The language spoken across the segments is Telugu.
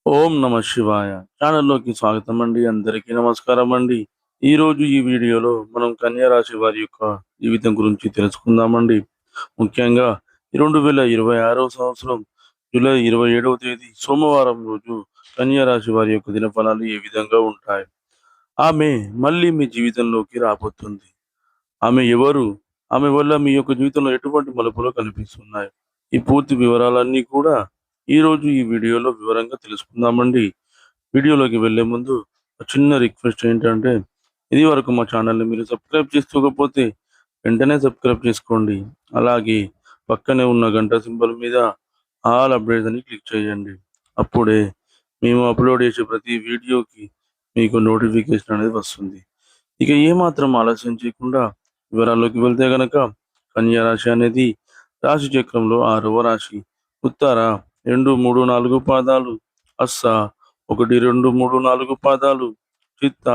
ఓం నమ శివాయ ఛానల్లోకి స్వాగతం అండి. అందరికీ నమస్కారం అండి. ఈరోజు ఈ వీడియోలో మనం కన్యా రాశి వారి యొక్క జీవితం గురించి తెలుసుకుందామండి. ముఖ్యంగా 2026 సంవత్సరం జూలై 27వ తేదీ సోమవారం రోజు కన్యా రాశి వారి యొక్క దినఫలాలు ఏ విధంగా ఉంటాయి? ఆమె మళ్ళీ మీ జీవితంలోకి రాబోతుంది. ఆమె ఎవరు? ఆమె వల్ల మీ యొక్క జీవితంలో ఎటువంటి మలుపులు కనిపిస్తున్నాయి? ఈ పూర్తి వివరాలన్నీ కూడా ఈరోజు ఈ వీడియోలో వివరంగా తెలుసుకుందామండి. వీడియోలోకి వెళ్ళే ముందు ఒక చిన్న రిక్వెస్ట్ ఏంటంటే, ఇది వరకు మా ఛానల్‌ని మీరు సబ్స్క్రైబ్ చేసుకోకపోతే వెంటనే సబ్స్క్రైబ్ చేసుకోండి. అలాగే పక్కనే ఉన్న గంట సింబల్ మీద ఆల్ అప్డేట్స్ అని క్లిక్ చేయండి. అప్పుడే మేము అప్‌లోడ్ చేసే ప్రతి వీడియోకి మీకు నోటిఫికేషన్ అనేది వస్తుంది. ఇక ఏమాత్రం ఆలస్యం చేయకుండా వివరాల్లోకి వెళ్తే గనక కన్యా రాశి అనేది రాశి చక్రంలో 6వ రాశి. ఉత్తర 2, 3, 4 పాదాలు, హస్స 1, 2, 3, 4 పాదాలు, చిత్త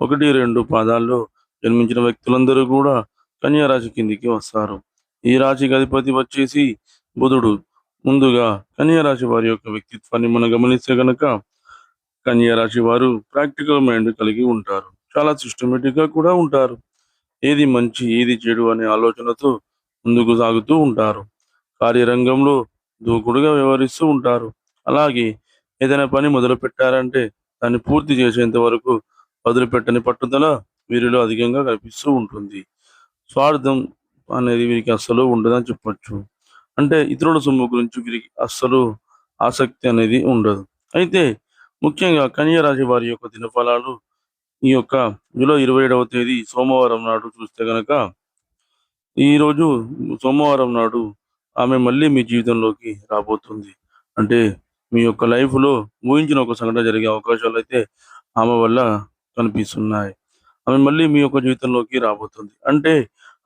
1, 2 పాదాల్లో జన్మించిన వ్యక్తులందరూ కూడా కన్యా రాశి కిందికి వస్తారు. ఈ రాశికి అధిపతి వచ్చేసి బుధుడు. ముందుగా కన్యా రాశి వారి యొక్క వ్యక్తిత్వాన్ని మనం గమనిస్తే గనక కన్యా రాశి వారు ప్రాక్టికల్ మైండ్ కలిగి ఉంటారు. చాలా సిస్టమేటిక్‌గా కూడా ఉంటారు. ఏది మంచి, ఏది చెడు అనే ఆలోచనతో ముందుకు సాగుతూ ఉంటారు. కార్యరంగంలో దూకుడుగా వ్యవహరిస్తూ ఉంటారు. అలాగే ఏదైనా పని మొదలుపెట్టారంటే దాన్ని పూర్తి చేసేంత వరకు వదిలిపెట్టని పట్టుదల వీరిలో అధికంగా కనిపిస్తూ ఉంటుంది. స్వార్థం అనేది వీరికి అస్సలు ఉండదని చెప్పొచ్చు. అంటే ఇతరుల సొమ్ము గురించి వీరికి అస్సలు ఆసక్తి అనేది ఉండదు. అయితే ముఖ్యంగా కన్యా రాశి వారి యొక్క దినఫలాలు ఈ యొక్క జూలై 27వ తేదీ సోమవారం నాడు చూస్తే గనక, ఈరోజు సోమవారం నాడు ఆమె మళ్ళీ మీ జీవితంలోకి రాబోతుంది. అంటే మీ యొక్క లైఫ్‌లో ఊహించిన ఒక సంఘటన జరిగే అవకాశాలైతే ఆమె వల్ల కనిపిస్తున్నాయి. ఆమె మళ్ళీ మీ యొక్క జీవితంలోకి రాబోతుంది. అంటే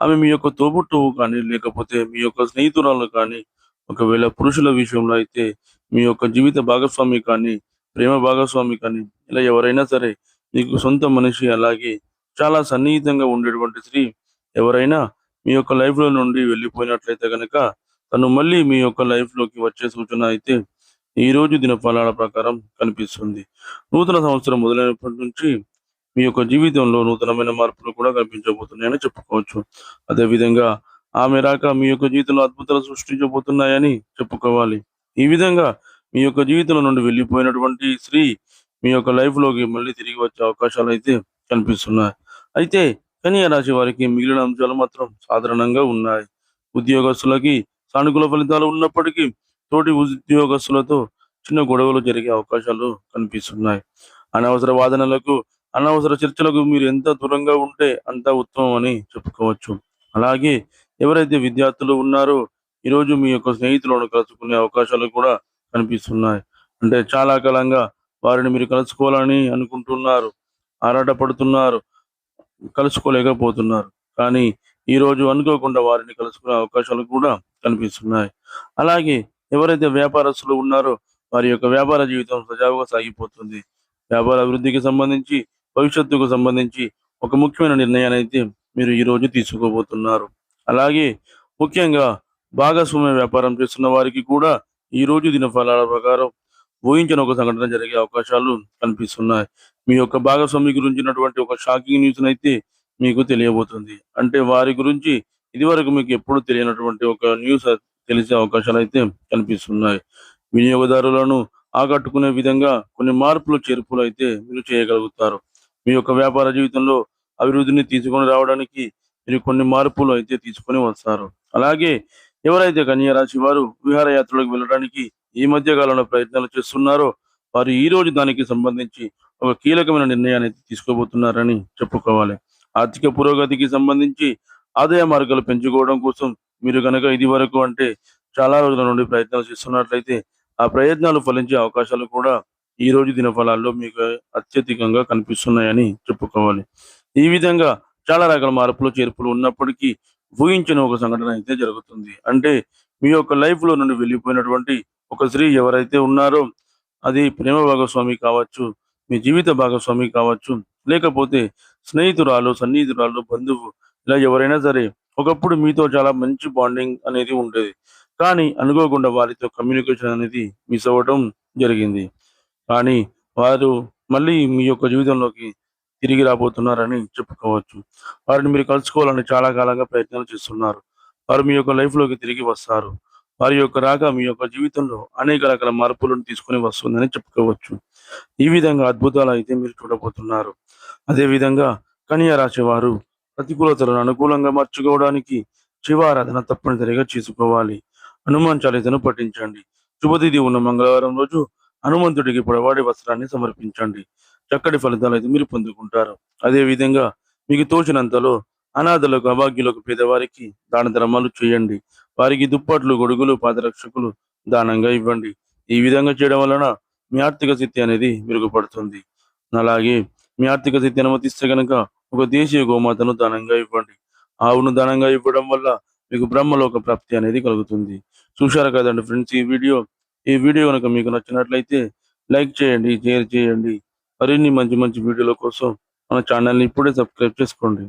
ఆమె మీ యొక్క తోబుట్టువు కానీ, లేకపోతే మీ యొక్క స్నేహితురాలు కానీ, ఒకవేళ పురుషుల విషయంలో అయితే మీ యొక్క జీవిత భాగస్వామి కానీ, ప్రేమ భాగస్వామి కానీ, ఇలా ఎవరైనా సరే మీకు సొంత మనిషి, అలాగే చాలా సన్నిహితంగా ఉండేటువంటి స్త్రీ ఎవరైనా మీ యొక్క లైఫ్‌లో నుండి వెళ్ళిపోయినట్లయితే గనక, తను మళ్ళీ మీ యొక్క లైఫ్‌లోకి వచ్చే సూచన అయితే ఈరోజు దినఫలాల ప్రకారం కనిపిస్తుంది. నూతన సంవత్సరం మొదలైనప్పటి నుంచి మీ యొక్క జీవితంలో నూతనమైన మార్పులు కూడా కనిపించబోతున్నాయని చెప్పుకోవచ్చు. అదేవిధంగా ఆమె రాక మీ యొక్క జీవితంలో అద్భుతాలు సృష్టించబోతున్నాయని చెప్పుకోవాలి. ఈ విధంగా మీ యొక్క జీవితంలో నుండి వెళ్ళిపోయినటువంటి స్త్రీ మీ యొక్క లైఫ్‌లోకి మళ్ళీ తిరిగి వచ్చే అవకాశాలైతే కనిపిస్తున్నాయి. అయితే కన్యా రాశి వారికి మిగిలిన అంశాలు మాత్రం సాధారణంగా ఉన్నాయి. ఉద్యోగస్తులకి సానుకూల ఫలితాలు ఉన్నప్పటికీ తోటి ఉద్యోగస్తులతో చిన్న గొడవలు జరిగే అవకాశాలు కనిపిస్తున్నాయి. అనవసర వాదనలకు, అనవసర చర్చలకు మీరు ఎంత దూరంగా ఉంటే అంత ఉత్తమం అని చెప్పుకోవచ్చు. అలాగే ఎవరైతే విద్యార్థులు ఉన్నారో ఈరోజు మీ యొక్క స్నేహితులను కలుసుకునే అవకాశాలు కూడా కనిపిస్తున్నాయి. అంటే చాలా కాలంగా వారిని మీరు కలుసుకోవాలని అనుకుంటున్నారు, ఆరాటపడుతున్నారు, కలుసుకోలేకపోతున్నారు. కానీ ఈరోజు అనుకోకుండా వారిని కలుసుకునే అవకాశాలు కూడా కనిపిస్తున్నాయి. అలాగే ఎవరైతే వ్యాపారస్తులు ఉన్నారో వారి యొక్క వ్యాపార జీవితం సజావుగా సాగిపోతుంది. వ్యాపార అభివృద్ధికి సంబంధించి, భవిష్యత్తుకు సంబంధించి ఒక ముఖ్యమైన నిర్ణయాన్నయితే మీరు ఈరోజు తీసుకోబోతున్నారు. అలాగే ముఖ్యంగా భాగస్వామ్య వ్యాపారం చేస్తున్న వారికి కూడా ఈరోజు దినఫలాల ప్రకారం ఊహించని ఒక సంఘటన జరిగే అవకాశాలు కనిపిస్తున్నాయి. మీ యొక్క భాగస్వామి గురించినటువంటి ఒక షాకింగ్ న్యూస్‌నైతే మీకు తెలియబోతుంది. అంటే వారి గురించి ఇదివరకు మీకు ఎప్పుడు తెలియనటువంటి ఒక న్యూస్ తెలిసే అవకాశాలైతే కనిపిస్తున్నాయి. వినియోగదారులను ఆకట్టుకునే విధంగా కొన్ని మార్పులు, చేర్పులైతే మీరు చేయగలుగుతారు. మీ యొక్క వ్యాపార జీవితంలో అభివృద్ధిని తీసుకొని రావడానికి మీరు కొన్ని మార్పులు అయితే తీసుకొని వస్తారు. అలాగే ఎవరైతే కన్యా రాశి వారు విహారయాత్రలకు వెళ్ళడానికి ఈ మధ్య కాలంలో ప్రయత్నాలు చేస్తున్నారో వారు ఈరోజు దానికి సంబంధించి ఒక కీలకమైన నిర్ణయాన్ని తీసుకోబోతున్నారని చెప్పుకోవాలి. ఆర్థిక పురోగతికి సంబంధించి ఆదాయ మార్గాలు పెంచుకోవడం కోసం మీరు గనక ఇదివరకు అంటే చాలా రోజుల నుండి ప్రయత్నాలు చేస్తున్నట్లయితే ఆ ప్రయత్నాలు ఫలించే అవకాశాలు కూడా ఈ రోజు దినఫలాల్లో మీకు అత్యధికంగా కనిపిస్తున్నాయని చెప్పుకోవాలి. ఈ విధంగా చాలా రకాల మార్పులు, చేర్పులు ఉన్నప్పటికీ ఊహించని ఒక సంఘటన అయితే జరుగుతుంది. అంటే మీ యొక్క లైఫ్‌లో నుండి వెళ్ళిపోయినటువంటి ఒక స్త్రీ ఎవరైతే ఉన్నారో అది ప్రేమ భాగస్వామి కావచ్చు, మీ జీవిత భాగస్వామి కావచ్చు, లేకపోతే స్నేహితురాలు, సన్నిహితురాలు, బంధువు ఇలా ఎవరైనా సరే ఒకప్పుడు మీతో చాలా మంచి బాండింగ్ అనేది ఉండేది. కానీ అనుకోకుండా వారితో కమ్యూనికేషన్ అనేది మిస్ అవ్వడం జరిగింది. కానీ వారు మళ్ళీ మీ యొక్క జీవితంలోకి తిరిగి రాబోతున్నారని చెప్పుకోవచ్చు. వారిని మీరు కలుసుకోవాలని చాలా కాలంగా ప్రయత్నాలు చేస్తున్నారు. వారు మీ యొక్క లైఫ్‌లోకి తిరిగి వస్తారు. వారి యొక్క రాక మీ యొక్క జీవితంలో అనేక రకాల మార్పులను తీసుకొని వస్తుందని చెప్పుకోవచ్చు. ఈ విధంగా అద్భుతాలైతే మీరు చూడబోతున్నారు. అదేవిధంగా కన్యా రాశి వారు ప్రతికూలతలను అనుకూలంగా మార్చుకోవడానికి శివారాధన తప్పనిసరిగా చేసుకోవాలి. హనుమాన్ చాలీసాను పఠించండి. శుభతిథి ఉన్న మంగళవారం రోజు హనుమంతుడికి పొడవాటి వస్త్రాన్ని సమర్పించండి. చక్కటి ఫలితాలైతే మీరు పొందుకుంటారు. అదేవిధంగా మీకు తోచినంతలో అనాథలకు, అభాగ్యులకు, పేదవారికి దాన ధర్మాలు చేయండి. వారికి దుప్పట్లు, గొడుగులు, పాదరక్షకులు దానంగా ఇవ్వండి. ఈ విధంగా చేయడం వలన మీ ఆర్థిక స్థితి అనేది మెరుగుపడుతుంది. అలాగే మీ ఆర్థిక స్థితి అనుమతిస్తే గనక ఒక దేశీయ గోమాతను దానంగా ఇవ్వండి. ఆవును దానంగా ఇవ్వడం వల్ల మీకు బ్రహ్మలోక ప్రాప్తి అనేది కలుగుతుంది. చూశారు కదండీ ఫ్రెండ్స్ ఈ వీడియో గనుక మీకు నచ్చినట్లయితే లైక్ చేయండి, షేర్ చేయండి. మరిన్ని మంచి మంచి వీడియోల కోసం మన ఛానల్‌ని ఇప్పుడే సబ్స్క్రైబ్ చేసుకోండి.